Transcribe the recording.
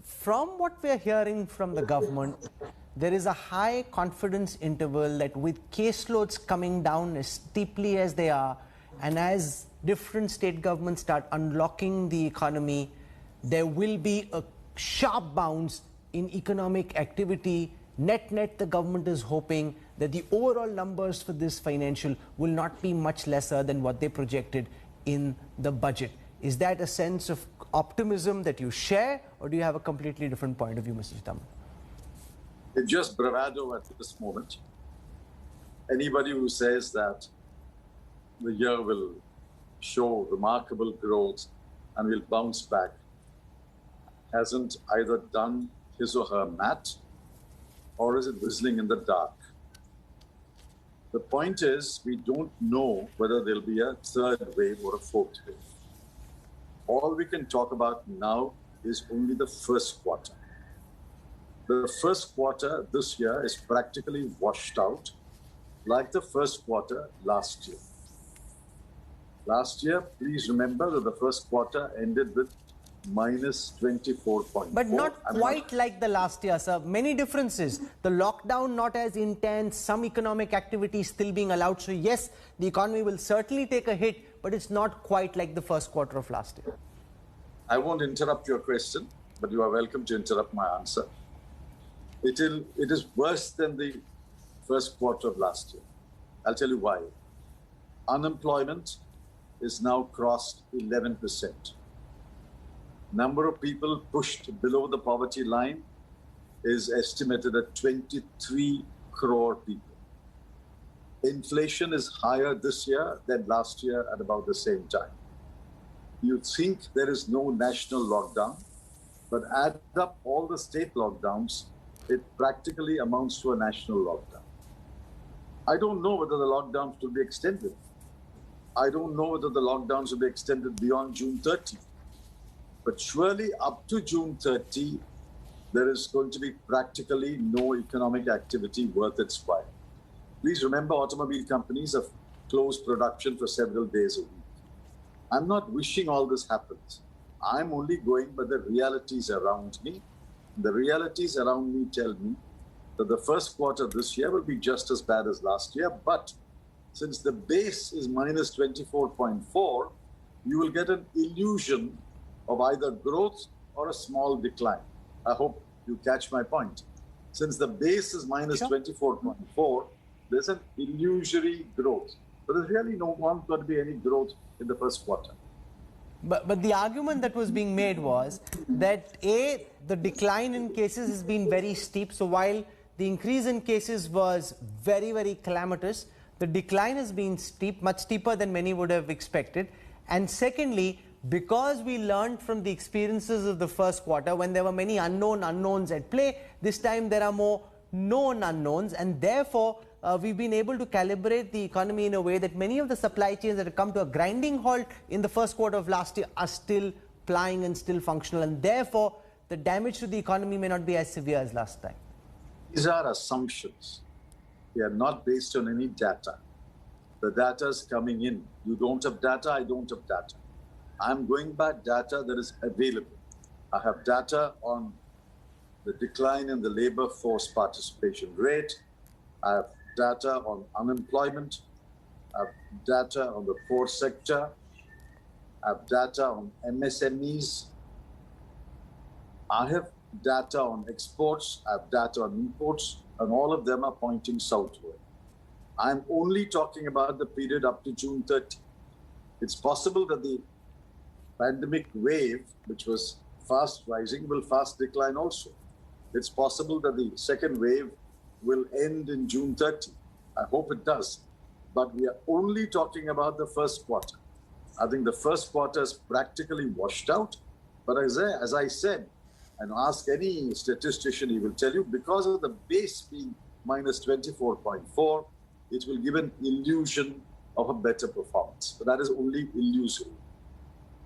from what we're hearing from the government, there is a high confidence interval that with caseloads coming down as steeply as they are, and as different state governments start unlocking the economy, there will be a sharp bounce in economic activity. Net, the government is hoping that the overall numbers for this financial will not be much lesser than what they projected in the budget. Is that a sense of optimism that you share, or do you have a completely different point of view, Mr. Chidambaram? It's just bravado at this moment. Anybody who says that the year will show remarkable growth and will bounce back hasn't either done his or her math, or is it whistling in the dark? The point is, we don't know whether there'll be a third wave or a fourth wave. All we can talk about now is only the first quarter. The first quarter this year is practically washed out like the first quarter last year. Last year, please remember that the first quarter ended with minus 24.4. But not quite like the last year, sir. Many differences. The lockdown not as intense, some economic activity still being allowed. So yes, the economy will certainly take a hit, but it's not quite like the first quarter of last year. I won't interrupt your question, but you are welcome to interrupt my answer. It is worse than the first quarter of last year. I'll tell you why. Unemployment is now crossed 11%. Number of people pushed below the poverty line is estimated at 23 crore people. Inflation is higher this year than last year at about the same time. You think there is no national lockdown, but add up all the state lockdowns, it practically amounts to a national lockdown. I don't know whether the lockdowns will be extended. I don't know whether the lockdowns will be extended beyond June 30. But surely up to June 30, there is going to be practically no economic activity worth its while. Please remember, automobile companies have closed production for several days a week. I'm not wishing all this happens. I'm only going by the realities around me. The realities around me tell me that the first quarter this year will be just as bad as last year. But since the base is minus 24.4, you will get an illusion of either growth or a small decline. I hope you catch my point. Since the base is minus 24.4, there's an illusory growth. But there's really not going to be any growth in the first quarter. But the argument that was being made was that A, the decline in cases has been very steep. So while the increase in cases was very, very calamitous, the decline has been steep, much steeper than many would have expected. And secondly, because we learned from the experiences of the first quarter when there were many unknown unknowns at play, this time there are more known unknowns, and therefore we've been able to calibrate the economy in a way that many of the supply chains that have come to a grinding halt in the first quarter of last year are still plying and still functional, and therefore the damage to the economy may not be as severe as last time. These are assumptions. They are not based on any data. The data is coming in. You don't have data, I don't have data. I'm going by data that is available. I have data on the decline in the labor force participation rate. I have data on unemployment. I have data on the poor sector. I have data on MSMEs. I have data on exports. I have data on imports, and all of them are pointing southward. I'm only talking about the period up to June 30. It's possible that the pandemic wave, which was fast rising, will fast decline also. It's possible that the second wave will end in June 30. I hope it does. But we are only talking about the first quarter. I think the first quarter is practically washed out. But as I said, and ask any statistician, he will tell you, because of the base being minus 24.4, it will give an illusion of a better performance. But that is only illusory.